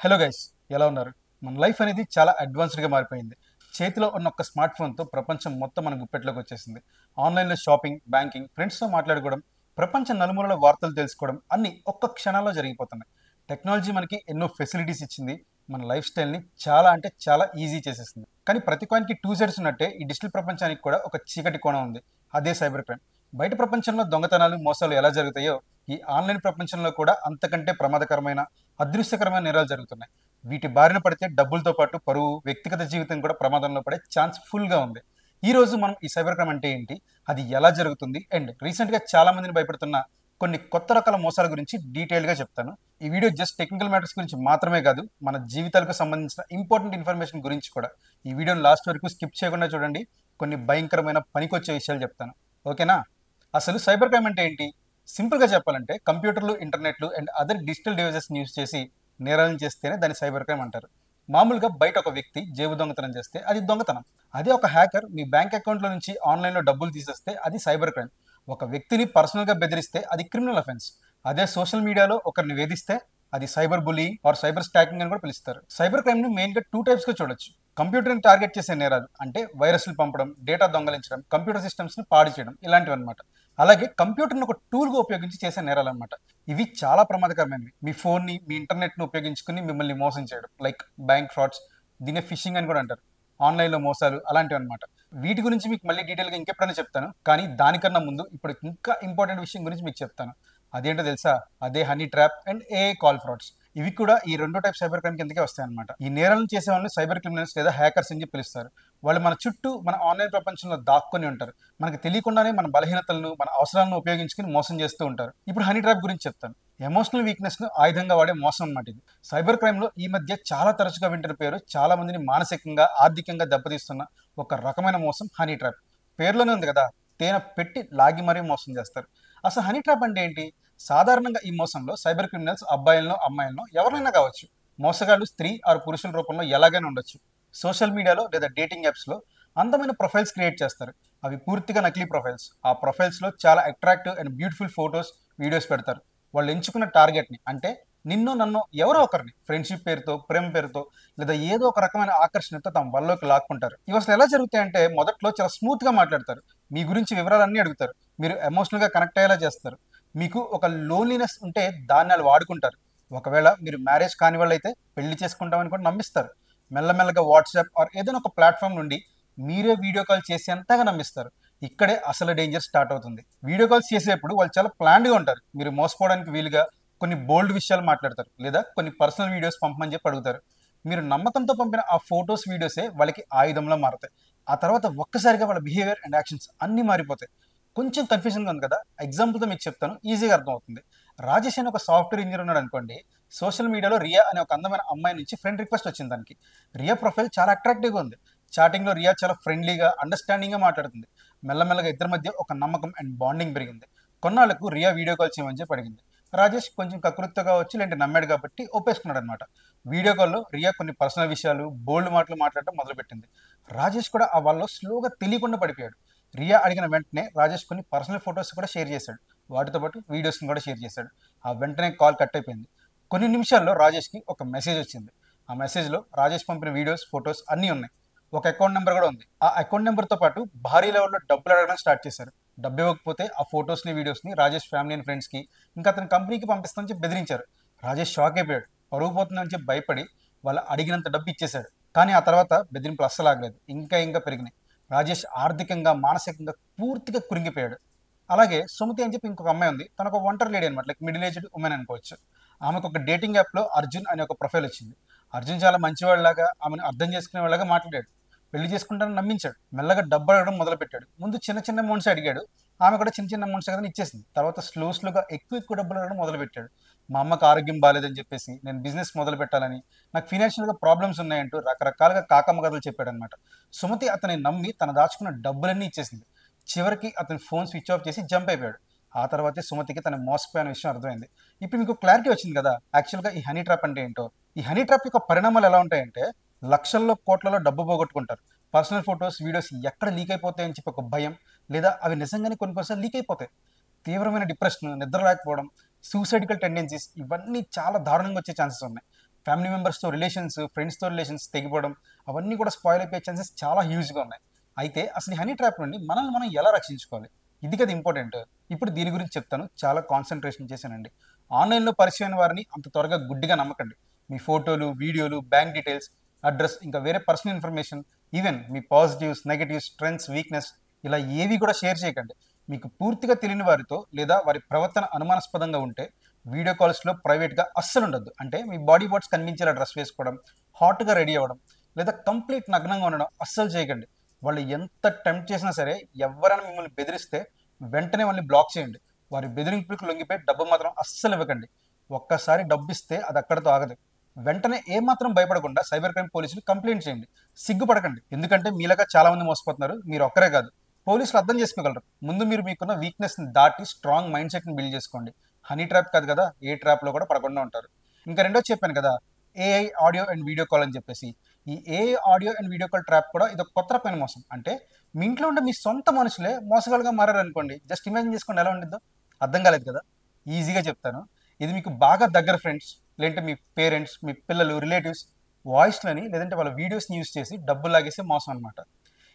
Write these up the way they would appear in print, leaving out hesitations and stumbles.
Hello guys, ఎలా ఉన్నారు? మన లైఫ్ అనేది చాలా అడ్వాన్స్డ్గా మారిపోయింది. చేతిలో ఉన్న ఒక స్మార్ట్ ఫోన్తో ప్రపంచం మొత్తం మన గుప్పెట్లోకి వచ్చేసింది. ఆన్లైన్లో షాపింగ్, బ్యాంకింగ్, ఫ్రెండ్స్తో మాట్లాడుకోవడం, ప్రపంచం నలుమూలల వార్తలు తెలుసుకోవడం అన్నీ ఒక్క క్షణాల్లో జరిగిపోతున్నాయి. టెక్నాలజీ మనకి ఎన్నో ఫెసిలిటీస్ ఇచ్చింది. మన లైఫ్ స్టైల్ని చాలా అంటే చాలా ఈజీ చేసేసింది. కానీ ప్రతి కాయిన్కి టూ సైడ్స్ ఉన్నట్టే ఈ డిజిటల్ ప్రపంచానికి కూడా ఒక చీకటి కోణం ఉంది. అదే సైబర్ క్రైమ్. బయట ప్రపంచంలో దొంగతనాలు, మోసాలు ఎలా జరుగుతాయో ఈ ఆన్లైన్ ప్రపంచంలో కూడా అంతకంటే ప్రమాదకరమైన, అదృశ్యకరమైన నేరాలు జరుగుతున్నాయి. వీటి బారిన పడితే డబ్బులతో పాటు పరువు, వ్యక్తిగత జీవితం కూడా ప్రమాదంలో పడే ఛాన్స్ ఫుల్గా ఉంది. ఈ రోజు మనం ఈ సైబర్ క్రైమ్ అంటే ఏంటి, అది ఎలా జరుగుతుంది, అండ్ రీసెంట్గా చాలా మందిని భయపెడుతున్న కొన్ని కొత్త రకాల మోసాల గురించి డీటెయిల్గా చెప్తాను. ఈ వీడియో జస్ట్ టెక్నికల్ మ్యాటర్స్ గురించి మాత్రమే కాదు, మన జీవితాలకు సంబంధించిన ఇంపార్టెంట్ ఇన్ఫర్మేషన్ గురించి కూడా. ఈ వీడియోని లాస్ట్ వరకు స్కిప్ చేయకుండా చూడండి. కొన్ని భయంకరమైన పనికొచ్చే విషయాలు చెప్తాను. ఓకేనా? అసలు సైబర్ క్రైమ్ అంటే ఏంటి? సింపుల్గా చెప్పాలంటే కంప్యూటర్లు, ఇంటర్నెట్లు అండ్ అదర్ డిజిటల్ డివైజెస్ని యూజ్ చేసి నేరాలను చేస్తేనే దాన్ని సైబర్ క్రైమ్ అంటారు. మామూలుగా బయట ఒక వ్యక్తి జేబు దొంగతనం చేస్తే అది దొంగతనం. అదే ఒక హ్యాకర్ మీ బ్యాంక్ అకౌంట్లో నుంచి ఆన్లైన్లో డబ్బులు తీసేస్తే అది సైబర్ క్రైమ్. ఒక వ్యక్తిని పర్సనల్గా బెదిరిస్తే అది క్రిమినల్ అఫెన్స్. అదే సోషల్ మీడియాలో ఒకరిని వేధిస్తే అది cyber bullying or cyber stalking అని కూడా పిలుస్తారు. సైబర్ క్రైమ్ని మెయిన్గా టూ టైప్స్గా చూడొచ్చు. కంప్యూటర్ని టార్గెట్ చేసే నేరాలు అంటే వైరస్లు పంపడం, డేటా దొంగలించడం, కంప్యూటర్ సిస్టమ్స్ని పాడు చేయడం, ఇలాంటివి అనమాట. అలాగే కంప్యూటర్ని ఒక టూల్గా ఉపయోగించి చేసే నేరాలు అనమాట. ఇవి చాలా ప్రమాదకరమైనవి. మీ ఫోన్ని, మీ ఇంటర్నెట్ను ఉపయోగించుకుని మిమ్మల్ని మోసం చేయడం, లైక్ బ్యాంక్ ఫ్రాడ్స్, దీన్ని ఫిషింగ్ అని కూడా అంటారు. ఆన్లైన్లో మోసాలు అలాంటివి అనమాట. వీటి గురించి మీకు మళ్ళీ డీటెయిల్గా ఇంకెప్పుడైనా చెప్తాను. కానీ దానికన్నా ముందు ఇప్పుడు ఇంకా ఇంపార్టెంట్ విషయం గురించి మీకు చెప్తాను. అదేంటో తెలుసా? అదే honey trap and AI call frauds. ఇవి కూడా ఈ రెండు టైప్ సైబర్ క్రైమ్ కిందకే వస్తాయి అనమాట. ఈ నేరాలను చేసే వాళ్ళని సైబర్ క్రిమినల్స్ లేదా హ్యాకర్స్ అని చెప్పి పిలుస్తారు. వాళ్ళు మన చుట్టూ, మన ఆన్లైన్ ప్రపంచంలో దాక్కుని ఉంటారు. మనకు తెలియకుండానే మన బలహీనతలను, మన అవసరాలను ఉపయోగించుకుని మోసం చేస్తూ ఉంటారు. ఇప్పుడు హనీ ట్రాప్ గురించి చెప్తాను. ఎమోషనల్ వీక్నెస్ ను ఆయుధంగా వాడే మోసం అన్నమాట ఇది. సైబర్ క్రైమ్ లో ఈ మధ్య చాలా తరచుగా వింటున్న పేరు, చాలా మందిని మానసికంగా, ఆర్థికంగా దెబ్బతీస్తున్న ఒక రకమైన మోసం హనీ ట్రాప్. పేర్లోనే ఉంది కదా, తేనె పెట్టి లాగి మరీ మోసం చేస్తారు. అసలు హనీ ట్రాప్ అంటే ఏంటి? సాధారణంగా ఈ మోసంలో సైబర్ క్రిమినల్స్ అబ్బాయిలను, అమ్మాయిలను ఎవరైనా కావచ్చు. మోసగాళ్ళు స్త్రీ ఆరు పురుషుల రూపంలో ఎలాగైనా ఉండొచ్చు. సోషల్ మీడియాలో లేదా డేటింగ్ యాప్స్లో అందమైన ప్రొఫైల్స్ క్రియేట్ చేస్తారు. అవి పూర్తిగా నకిలీ ప్రొఫైల్స్. ఆ ప్రొఫైల్స్లో చాలా attractive and beautiful photos, videos పెడతారు. వాళ్ళు ఎంచుకున్న టార్గెట్ని, అంటే నిన్నో నన్నో ఎవరో ఒకరిని ఫ్రెండ్షిప్ పేరుతో, ప్రేమ పేరుతో లేదా ఏదో ఒక రకమైన ఆకర్షణతో తమ వల్లోకి లాక్కుంటారు. ఇవి అసలు ఎలా జరుగుతాయంటే మొదట్లో చాలా స్మూత్గా మాట్లాడతారు. మీ గురించి వివరాలన్నీ అడుగుతారు. మీరు ఎమోషనల్గా కనెక్ట్ అయ్యేలా చేస్తారు. మీకు ఒక లోన్లీనెస్ ఉంటే దాన్ని వాళ్ళు వాడుకుంటారు. ఒకవేళ మీరు మ్యారేజ్ కాని వాళ్ళు అయితే పెళ్లి చేసుకుంటామని కూడా నమ్మిస్తారు. మెల్లమెల్లగా వాట్సాప్ ఆర్ ఏదైనా ఒక ప్లాట్ఫామ్ నుండి మీరే వీడియో కాల్ చేసేంతగా నమ్మిస్తారు. ఇక్కడే అసలు డేంజర్ స్టార్ట్ అవుతుంది. వీడియో కాల్స్ చేసేప్పుడు వాళ్ళు చాలా ప్లాన్డ్గా ఉంటారు. మీరు మోసపోవడానికి వీలుగా కొన్ని బోల్డ్ విషయాలు మాట్లాడతారు, లేదా కొన్ని పర్సనల్ వీడియోస్ పంపమని చెప్పి అడుగుతారు. మీరు నమ్మకంతో పంపిన ఆ ఫొటోస్, వీడియోసే వాళ్ళకి ఆయుధంలో మారతాయి. ఆ తర్వాత ఒక్కసారిగా వాళ్ళ బిహేవియర్ అండ్ యాక్షన్స్ అన్నీ మారిపోతాయి. కొంచెం కన్ఫ్యూజన్గా ఉంది కదా, ఎగ్జాంపుల్తో మీకు చెప్తాను, ఈజీగా అర్థమవుతుంది. రాజేష్ అని ఒక సాఫ్ట్వేర్ ఇంజనీర్ ఉన్నాడు అనుకోండి. సోషల్ మీడియాలో రియా అనే ఒక అందమైన అమ్మాయి నుంచి ఫ్రెండ్ రిక్వెస్ట్ వచ్చింది దానికి. రియా ప్రొఫైల్ చాలా అట్రాక్టివ్గా ఉంది. చాటింగ్లో రియా చాలా ఫ్రెండ్లీగా, అండర్స్టాండింగ్గా మాట్లాడుతుంది. మెల్లమెల్లగా ఇద్దరి మధ్య ఒక నమ్మకం అండ్ బాండింగ్ పెరిగింది. కొన్నాళ్లకు రియా వీడియో కాల్ చేయమని చెప్పి అడిగింది. రాజేష్ కొంచెం కకృతగా వచ్చి లేంటి నమ్మాడు కాబట్టి ఒప్పేసుకున్నాడు అనమాట. వీడియో కాల్లో రియా కొన్ని పర్సనల్ విషయాలు, బోల్డ్ మాటలు మాట్లాడటం మొదలుపెట్టింది. రాజేష్ కూడా ఆ వాళ్ళలో స్లోగా తెలియకుండా పడిపోయాడు. రియా అడిగిన వెంటనే రాజేష్ కొన్ని పర్సనల్ ఫొటోస్ కూడా షేర్ చేశాడు. వాటితో పాటు వీడియోస్ని కూడా షేర్ చేశాడు. ఆ వెంటనే కాల్ కట్ అయిపోయింది. కొన్ని నిమిషాల్లో రాజేష్కి ఒక మెసేజ్ వచ్చింది. ఆ మెసేజ్లో రాజేష్ పంపిన వీడియోస్, ఫొటోస్ అన్నీ ఉన్నాయి. ఒక అకౌంట్ నెంబర్ కూడా ఉంది. ఆ అకౌంట్ నెంబర్తో పాటు భారీ లెవెల్లో డబ్బులు అడగడం స్టార్ట్ చేశారు. డబ్బు ఇవ్వకపోతే ఆ ఫొటోస్ని, వీడియోస్ని రాజేష్ ఫ్యామిలీ అండ్ ఫ్రెండ్స్కి, ఇంకా అతని కంపెనీకి పంపిస్తామని చెప్పి బెదిరించారు. రాజేష్ షాక్ అయిపోయాడు. పరుగు పోతుందని చెప్పి భయపడి వాళ్ళు అడిగినంత డబ్బు ఇచ్చేశాడు. కానీ ఆ తర్వాత బెదిరింపులు అస్సలు ఆగలేదు. ఇంకా ఇంకా పెరిగినాయి. రాజేష్ ఆర్థికంగా, మానసికంగా పూర్తిగా కురింగిపోయాడు. అలాగే సుమతి అని చెప్పి ఇంకొక అమ్మాయి ఉంది. తనకు ఒక ఒంటరి లేడీ అనమాట, లైక్ మిడిల్ ఏజ్డ్ ఉమెన్ అనుకోవచ్చు. ఆమెకు ఒక డేటింగ్ యాప్లో అర్జున్ అనే ఒక ప్రొఫైల్ వచ్చింది. అర్జున్ చాలా మంచివాడిలాగా, ఆమెను అర్థం చేసుకునే వాళ్ళగా మాట్లాడాడు. పెళ్లి చేసుకుంటానని నమ్మించాడు. మెల్లగా డబ్బు అడగడం మొదలుపెట్టాడు. ముందు చిన్న చిన్న అమౌంట్స్ అడిగాడు. ఆమె కూడా చిన్న చిన్న అమౌంట్స్ కదా ఇచ్చేసింది. తర్వాత స్లోగా ఎక్కువ ఎక్కువ డబ్బులు అడగడం మొదలుపెట్టాడు. మా అమ్మకు ఆరోగ్యం బాగాలేదని చెప్పేసి, నేను బిజినెస్ మొదలు పెట్టాలని, నాకు ఫినాన్షియల్గా ప్రాబ్లమ్స్ ఉన్నాయంటూ రకరకాలుగా కాకమ్మ కథలు చెప్పాడనమాట. సుమతి అతని నమ్మి తన దాచుకున్న డబ్బులన్నీ ఇచ్చేసింది. చివరికి అతని ఫోన్ స్విచ్ ఆఫ్ చేసి జంప్ అయిపోయాడు. ఆ తర్వాతే సుమతికి తన మోసపోయిన విషయం అర్థమైంది. ఇప్పుడు మీకు క్లారిటీ వచ్చింది కదా యాక్చువల్గా ఈ హనీ ట్రాప్ అంటే ఏంటో. ఈ హనీ ట్రాప్ యొక్క పరిణామాలు ఎలా ఉంటాయంటే, లక్షల్లో, కోట్లలో డబ్బు పోగొట్టుకుంటారు. పర్సనల్ ఫొటోస్, వీడియోస్ ఎక్కడ లీక్ అయిపోతాయని చెప్పి ఒక భయం, లేదా అవి నిజంగానే కొన్నిసార్లు లీక్ అయిపోతాయి. తీవ్రమైన డిప్రెషన్, నిద్ర లేకపోవడం, సూసైడికల్ టెండెన్సీస్, ఇవన్నీ చాలా దారుణంగా వచ్చే ఛాన్సెస్ ఉన్నాయి. ఫ్యామిలీ మెంబర్స్తో రిలేషన్స్, ఫ్రెండ్స్తో రిలేషన్స్ తెగిపోవడం, అవన్నీ కూడా స్పాయిల్ అయిపోయే ఛాన్సెస్ చాలా హ్యూజ్గా ఉన్నాయి. అయితే అసలు ఈ హనీ ట్రాప్ నుండి మనల్ని మనం ఎలా రక్షించుకోవాలి, ఇది కదా ఇంపార్టెంట్. ఇప్పుడు దీని గురించి చెప్తాను, చాలా కాన్సన్ట్రేషన్ చేశానండి. ఆన్లైన్లో పరిచయమైన వారిని అంత త్వరగా గుడ్డిగా నమ్మకండి. మీ ఫోటోలు, వీడియోలు, బ్యాంక్ డీటెయిల్స్, అడ్రస్, ఇంకా వేరే పర్సనల్ ఇన్ఫర్మేషన్, ఈవెన్ మీ పాజిటివ్స్, నెగటివ్స్, స్ట్రెంగ్స్, వీక్నెస్, ఇలా ఏవి కూడా షేర్ చేయకండి. మీకు పూర్తిగా తెలియని వారితో లేదా వారి ప్రవర్తన అనుమానాస్పదంగా ఉంటే వీడియో కాల్స్లో ప్రైవేట్గా అస్సలు ఉండొద్దు. అంటే మీ బాడీ పార్ట్స్ కనిపించేలా డ్రెస్ వేసుకోవడం, హాట్గా రెడీ అవ్వడం, లేదా కంప్లీట్ నగ్నంగా ఉండడం అస్సలు చేయకండి. వాళ్ళు ఎంత టెంప్ట్ చేసినా సరే, ఎవరైనా మిమ్మల్ని బెదిరిస్తే వెంటనే వాళ్ళని బ్లాక్ చేయండి. వారి బెదిరింపులకు లొంగిపోయి డబ్బు మాత్రం అస్సలు ఇవ్వకండి. ఒక్కసారి డబ్బు ఇస్తే అది అక్కడితో ఆగదు. వెంటనే ఏమాత్రం భయపడకుండా సైబర్ క్రైమ్ పోలీసులు కంప్లైంట్ చేయండి. సిగ్గుపడకండి, ఎందుకంటే మీలాగా చాలా మంది మోసపోతున్నారు. మీరు ఒక్కరే కాదు, పోలీసులు అర్థం చేసుకోగలరు. ముందు మీరు మీకున్న వీక్నెస్ని దాటి స్ట్రాంగ్ మైండ్ సెట్ని బిల్డ్ చేసుకోండి. హనీ ట్రాప్ కాదు కదా, ఏ ట్రాప్లో కూడా పడకుండా ఉంటారు. ఇంకా రెండో చెప్పాను కదా, AI audio and video call అని చెప్పేసి. ఈ AI audio and video call trap కూడా ఇది ఒక కొత్త రకమైన మోసం. అంటే మీ ఇంట్లో ఉండే మీ సొంత మనుషులే మోసగాలుగా మారారనుకోండి, జస్ట్ ఇమాజిన్ చేసుకోండి ఎలా ఉండిద్దో. అర్థం కాలేదు కదా, ఈజీగా చెప్తాను. ఇది మీకు బాగా దగ్గర ఫ్రెండ్స్, లేదంటే మీ పేరెంట్స్, మీ పిల్లలు, రిలేటివ్స్ వాయిస్లని లేదంటే వాళ్ళ వీడియోస్ని యూస్ చేసి డబ్బులు లాగేసే మోసం అనమాట.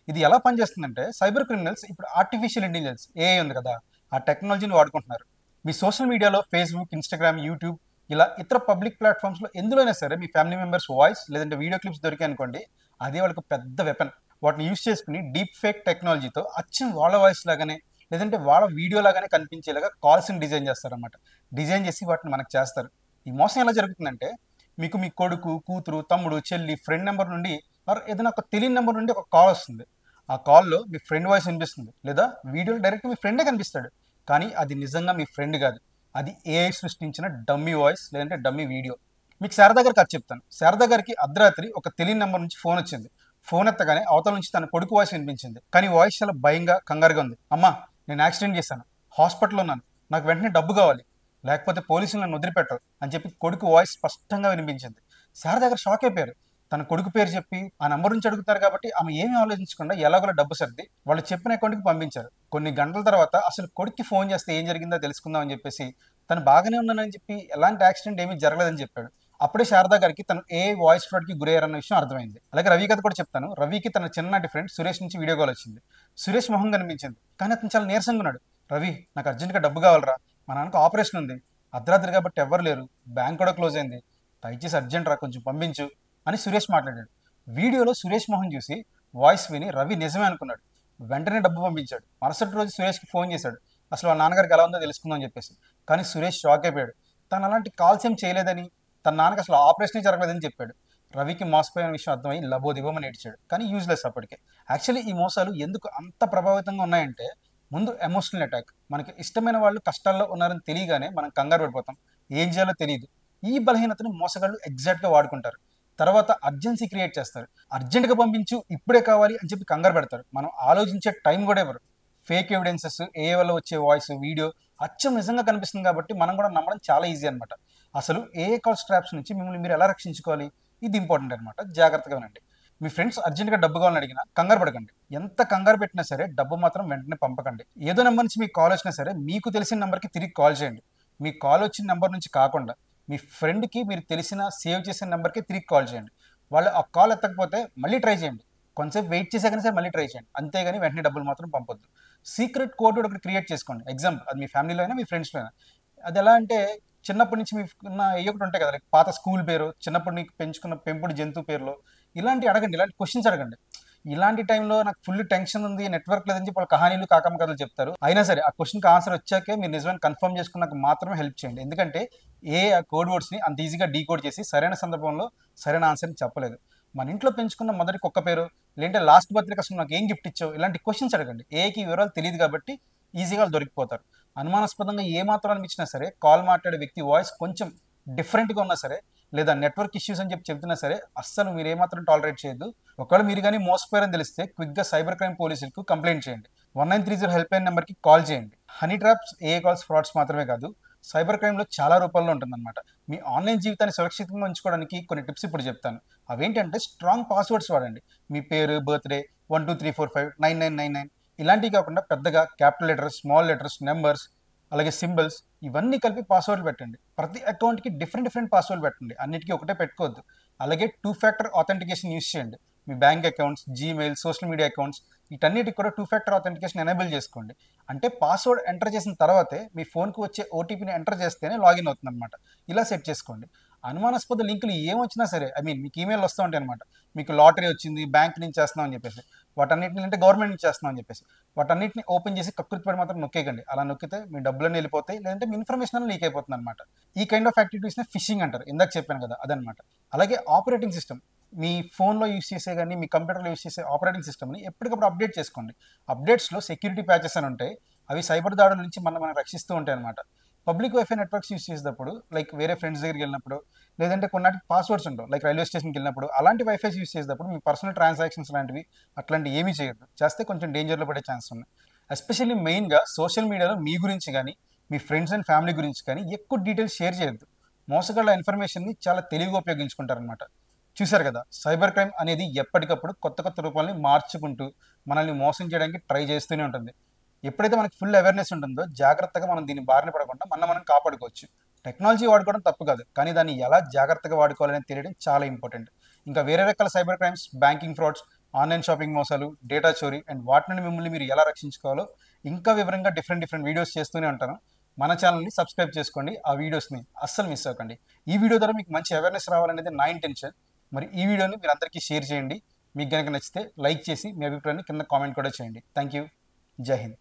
ఇది ఎలా పనిచేస్తుందంటే, సైబర్ క్రిమినల్స్ ఇప్పుడు ఆర్టిఫిషియల్ ఇంటెలిజెన్స్ ఏఐ ఉంది కదా, ఆ టెక్నాలజీని వాడుకుంటున్నారు. మీ సోషల్ మీడియాలో ఫేస్బుక్, ఇన్స్టాగ్రామ్, యూట్యూబ్, ఇలా ఇతర పబ్లిక్ ప్లాట్ఫామ్స్లో ఎందులోనే సరే మీ ఫ్యామిలీ మెంబర్స్ వాయిస్ లేదంటే వీడియో క్లిప్స్ దొరికాయి అనుకోండి, అదే వాళ్ళకి పెద్ద వెపన్. వాటిని యూస్ చేసుకుని డీప్ ఫేక్ టెక్నాలజీతో అచ్చం వాళ్ళ వాయిస్ లాగానే లేదంటే వాళ్ళ వీడియో లాగానే కనిపించేలాగా కాల్స్ని డిజైన్ చేస్తారన్నమాట. డిజైన్ చేసి వాటిని మనకు చేస్తారు. ఈ మోసం ఎలా జరుగుతుందంటే, మీకు మీ కొడుకు, కూతురు, తమ్ముడు, చెల్లి, ఫ్రెండ్ నెంబర్ నుండి ఆర్ ఏదైనా ఒక తెలియని నెంబర్ నుండి ఒక కాల్ వస్తుంది. ఆ కాల్లో మీ ఫ్రెండ్ వాయిస్ వినిపిస్తుంది, లేదా వీడియోలో డైరెక్ట్ మీ ఫ్రెండే కనిపిస్తాడు. కానీ అది నిజంగా మీ ఫ్రెండ్ కాదు, అది ఏఐ సృష్టించిన డమ్మీ వాయిస్ లేదంటే డమ్మీ వీడియో. మీకు శారదా గారికి అది చెప్తాను. శారదా గారికి అర్ధరాత్రి ఒక తెలియని నెంబర్ నుంచి ఫోన్ వచ్చింది. ఫోన్ ఎత్తగానే అవతల నుంచి తన కొడుకు వాయిస్ వినిపించింది. కానీ వాయిస్ చాలా భయంగా, కంగారుగా ఉంది. అమ్మా, నేను యాక్సిడెంట్ చేశాను, హాస్పిటల్లో ఉన్నాను, నాకు వెంటనే డబ్బు కావాలి, లేకపోతే పోలీసులు నన్ను వదిలిపెట్టరు అని చెప్పి కొడుకు వాయిస్ స్పష్టంగా వినిపించింది. శారదా గారు షాక్ అయిపోయారు. తన కొడుకు పేరు చెప్పి ఆ నంబర్ నుంచి అడుగుతారు కాబట్టి ఆమె ఏమీ ఆలోచించకుండా ఎలాగోలా డబ్బు సర్ది వాళ్ళు చెప్పిన అకౌంట్కి పంపించారు. కొన్ని గంటల తర్వాత అసలు కొడుక్కి ఫోన్ చేస్తే ఏం జరిగిందో తెలుసుకుందాం అని చెప్పేసి, తను బాగానే ఉన్నానని చెప్పి ఎలాంటి యాక్సిడెంట్ ఏమీ జరగలేదని చెప్పాడు. అప్పుడే శారదా గారికి తను ఏ వాయిస్ ఫ్రాడ్కి గురయ్యారన్న విషయం అర్థమైంది. అలాగే రవి కథ కూడా చెప్తాను. రవికి తన చిన్ననాటి ఫ్రెండ్ సురేష్ నుంచి వీడియో కాల్ వచ్చింది. సురేష్ మొహం కనిపించింది, కానీ అతను చాలా నీరసంగా ఉన్నాడు. రవి, నాకు అర్జెంట్గా డబ్బు కావాలరా, మా నాన్నకు ఆపరేషన్ ఉంది, అర్ధరాత్రి కాబట్టి ఎవ్వరు లేరు, బ్యాంక్ కూడా క్లోజ్ అయింది, దయచేసి అర్జెంట్ రా, కొంచెం పంపించు అని సురేష్ మాట్లాడాడు. వీడియోలో సురేష్ మోహన్ చూసి వాయిస్ విని రవి నిజమే అనుకున్నాడు. వెంటనే డబ్బు పంపించాడు. మరుసటి రోజు సురేష్కి ఫోన్ చేశాడు, అసలు వాళ్ళ నాన్నగారికి ఎలా ఉందో తెలుసుకుందాం అని చెప్పేసి. కానీ సురేష్ షాక్ అయిపోయాడు. తను అలాంటి కాల్స్ ఏం చేయలేదని, తన నాన్నకి అసలు ఆపరేషనే జరగలేదని చెప్పాడు. రవికి మోసపోయిన విషయం అర్థమై లబోదిబోమని ఏడ్చాడు. కానీ యూజ్లెస్ అప్పటికే. యాక్చువల్లీ ఈ మోసాలు ఎందుకు అంత ప్రభావితంగా ఉన్నాయంటే, ముందు ఎమోషనల్ అటాక్. మనకి ఇష్టమైన వాళ్ళు కష్టాల్లో ఉన్నారని తెలియగానే మనం కంగారు పడిపోతాం, ఏం చేయాలో తెలియదు. ఈ బలహీనతను మోసగాళ్ళు ఎగ్జాక్ట్గా వాడుకుంటారు. తర్వాత అర్జెన్సీ క్రియేట్ చేస్తారు. అర్జెంట్గా పంపించు, ఇప్పుడే కావాలి అని చెప్పి కంగారు పెడతారు. మనం ఆలోచించే టైం కూడా ఎవరు. ఫేక్ ఎవిడెన్సెస్, ఏ వల్ల వచ్చే వాయిస్, వీడియో అచ్చం నిజంగా కనిపిస్తుంది కాబట్టి మనం కూడా నమ్మడం చాలా ఈజీ అనమాట. అసలు ఏ కాల్ స్ట్రాప్స్ నుంచి మిమ్మల్ని మీరు ఎలా రక్షించుకోవాలి, ఇది ఇంపార్టెంట్ అనమాట. జాగ్రత్తగా వినండి. మీ ఫ్రెండ్స్ అర్జెంట్గా డబ్బు కావాలని అడిగినా కంగారు పడకండి. ఎంత కంగారు పెట్టినా సరే డబ్బు మాత్రం వెంటనే పంపకండి. ఏదో నెంబర్ నుంచి మీకు కాల్ వచ్చినా సరే మీకు తెలిసిన నెంబర్కి తిరిగి కాల్ చేయండి. మీ కాల్ వచ్చిన నెంబర్ నుంచి కాకుండా మీ ఫ్రెండ్కి మీరు తెలిసిన సేవ్ చేసిన నెంబర్కి తిరిగి కాల్ చేయండి. వాళ్ళు ఆ కాల్ ఎత్తకపోతే మళ్ళీ ట్రై చేయండి. కొంతసేపు వెయిట్ చేసాకనే సరే మళ్ళీ ట్రై చేయండి. అంతేగాని వెంటనే డబ్బులు మాత్రం పంపొద్దు. సీక్రెట్ కోడ్ ఒకటి క్రియేట్ చేసుకోండి. ఎగ్జాంపుల్, అది మీ ఫ్యామిలీలో అయినా మీ ఫ్రెండ్స్లో అయినా. అది ఎలా అంటే, చిన్నప్పటి నుంచి మీకున్న ఒకటి ఉంటాయి కదా, లైక్ పాత స్కూల్ పేరు, చిన్నప్పటి నీకు పెంచుకున్న పెంపుడు జంతువు పేర్లు, ఇలాంటివి అడగండి. ఇలాంటి క్వశ్చన్స్ అడగండి. ఇలాంటి టైంలో నాకు ఫుల్ టెన్షన్ ఉంది, నెట్వర్క్ లేదని చెప్పి వాళ్ళు కహానీలు, కాకమ్మ కథలు చెప్తారు. అయినా సరే ఆ క్వశ్చన్కి ఆన్సర్ వచ్చాకే మీరు నిజమైన కన్ఫర్మ్ చేసుకున్నాక మాత్రమే హెల్ప్ చేయండి. ఎందుకంటే ఆ కోడ్ వర్డ్స్ని అంత ఈజీగా డీకోడ్ చేసి సరైన సందర్భంలో సరైన ఆన్సర్ని చెప్పలేదు. మన ఇంట్లో పెంచుకున్న మొదటి కుక్క పేరు, లేదంటే లాస్ట్ బర్త్డేకి అసలు నాకు ఏం గిఫ్ట్ ఇచ్చావు, ఇలాంటి క్వశ్చన్స్ అడగండి. ఏకి వివరాలు తెలియదు కాబట్టి ఈజీగా దొరికిపోతారు. అనుమానాస్పదంగా ఏ మాత్రం అనిపించినా సరే, కాల్ మాట్లాడే వ్యక్తి వాయిస్ కొంచెం డిఫరెంట్గా ఉన్నా సరే, లేదా నెట్వర్క్ ఇష్యూస్ అని చెప్పి చెప్తున్నా సరే, అస్సలు మీరు ఏమాత్రం టాలరేట్ చేయొద్దు. ఒకవేళ మీరు కానీ మోసపోయారని తెలిస్తే క్విక్గా సైబర్ క్రైమ్ పోలీసులకు కంప్లైంట్ చేయండి. 1930 హెల్ప్ లైన్ నెంబర్కి కాల్ చేయండి. హనీ ట్రాప్స్ ఏ కాల్స్ ఫ్రాడ్స్ మాత్రమే కాదు, సైబర్ క్రైమ్లో చాలా రూపాల్లో ఉంటుందన్నమాట. మీ ఆన్లైన్ జీవితాన్ని సురక్షితంగా ఉంచుకోవడానికి కొన్ని టిప్స్ ఇప్పుడు చెప్తాను. అవేంటంటే, స్ట్రాంగ్ పాస్వర్డ్స్ వాడండి. మీ పేరు, బర్త్డే, 12345 9999 ఇలాంటివి కాకుండా పెద్దగా capital letters, small letters, numbers, అలాగే సింబల్స్ ఇవన్నీ కలిపి పాస్వర్డ్లు పెట్టండి. ప్రతి అకౌంట్‌కి డిఫరెంట్ పాస్వర్డ్ పెట్టండి. అన్నిటికి ఒకటే పెట్టుకోవద్దు. అలాగే 2 ఫ్యాక్టర్ ఆథెంటికేషన్ యూజ్ చేయండి. మీ bank accounts, Gmail, social media accounts వీటన్నిటికి కూడా 2 ఫ్యాక్టర్ ఆథెంటికేషన్ ఎనేబుల్ చేసుకోండి. అంటే పాస్వర్డ్ ఎంటర్ చేసిన తర్వాతే మీ ఫోన్‌కి వచ్చే ఓటీపీని ఎంటర్ చేస్తేనే లాగిన్ అవుతుందన్నమాట. ఇలా సెట్ చేసుకోండి. అనుమానాస్పద లింకులు ఏమొచ్చినా సరే, మీకు ఈమెయిల్ వస్తూ ఉంటాయన్నమాట. మీకు లాటరీ వచ్చింది, బ్యాంక్ నుంచి చేస్తున్నాం అని చెప్పేసి. వాటన్నిటిని అంటే గవర్నమెంట్ నుంచి చేస్తున్నాం అని చెప్పేసి. వాటన్నిటిని ఓపెన్ చేసి కక్కుర్తిపడి మాత్రం నొక్కేయకండి. అలా నొక్కితే మీ డబ్బులన్నీ వెళ్ళిపోతాయి. లేదంటే మీ ఇన్ఫర్మేషన్ అన్నీ లీక్ అయిపోతుందన్నమాట. ఈ కైండ్ ఆఫ్ యాక్టివిటీస్‌ని ఫిషింగ్ అంటారు. ఇందాక చెప్పాను కదా! అదనమాట. అలాగే ఆపరేటింగ్ సిస్టమ్. మీ ఫోన్‌లో యూజ్ చేసే గాని, మీ కంప్యూటర్‌లో యూజ్ చేసే ఆపరేటింగ్ సిస్టమ్‌ని ఎప్పటికప్పుడు అప్డేట్ చేసుకోండి. అప్డేట్స్‌లో సెక్యూరిటీ ప్యాచెస్ అని ఉంటాయి. అవి సైబర్ దాడుల నుంచి మనల్ని రక్షిస్తూ ఉంటాయన్నమాట. పబ్లిక్ వైఫై నెట్వర్క్స్ యూజ్ చేసేటప్పుడు లైక్ వేరే ఫ్రెండ్స్ దగ్గరికి వెళ్ళినప్పుడు, లేదంటే కొన్నాటికి పాస్వర్డ్స్ ఉండవు. లైక్ రైల్వే స్టేషన్‌కి వెళ్ళినప్పుడు అలాంటి వైఫైస్ యూజ్ చేసేటప్పుడు మీ పర్సనల్ ట్రాన్సాక్షన్స్ లాంటివి అట్లాంటివి ఏమీ చేయొద్దు. చేస్తే కొంచెం డేంజర్‌లో పడే ఛాన్స్ ఉన్నాయి. ఎస్పెషల్లీ మెయిన్‌గా సోషల్ మీడియాలో మీ గురించి గాని, మీ ఫ్రెండ్స్ అండ్ ఫ్యామిలీ గురించి కానీ ఎక్కువ డీటెయిల్స్ షేర్ చేయొద్దు. మోసగాళ్ళ ఇన్ఫర్మేషన్‌ని చాలా తెలివిగా ఉపయోగించుకుంటారనమాట. చూసారు కదా! సైబర్ క్రైమ్ అనేది ఎప్పటికప్పుడు కొత్త రూపాల్ని మార్చుకుంటూ మనల్ని మోసం చేయడానికి ట్రై చేస్తూనే ఉంటుంది. ఎప్పుడైతే మనకి ఫుల్ అవేర్‌నెస్ ఉంటుందో జాగ్రత్తగా మనం దీని బారిన పడకుండా మనం కాపాడుకోవచ్చు. టెక్నాలజీ వాడుకోవడం తప్పు కాదు. కానీ దాన్ని ఎలా జాగ్రత్తగా వాడుకోవాలనేది తెలియడం చాలా ఇంపార్టెంట్. ఇంకా వేరే రకాల cyber crimes, banking frauds, online shopping మోసాలు, డేటా చోరీ అండ్ వాటి నుండి మిమ్మల్ని మీరు ఎలా రక్షించుకోవాలో ఇంకా వివరంగా డిఫరెంట్ వీడియోస్ చేస్తూనే ఉంటాను. మన ఛానల్‌ని సబ్స్క్రైబ్ చేసుకోండి. ఆ వీడియోస్‌ని అస్సలు మిస్ అవ్వకండి. ఈ వీడియో ద్వారా మీకు మంచి అవేర్‌నెస్ రావాలనేది నా ఇంటెన్షన్. మరి ఈ వీడియోని మీరందరికీ షేర్ చేయండి. మీకు గనుక నచ్చితే లైక్ చేసి మీ అభిప్రాయాన్ని కింద కామెంట్ కూడా చేయండి. Thank you. జై హింద్.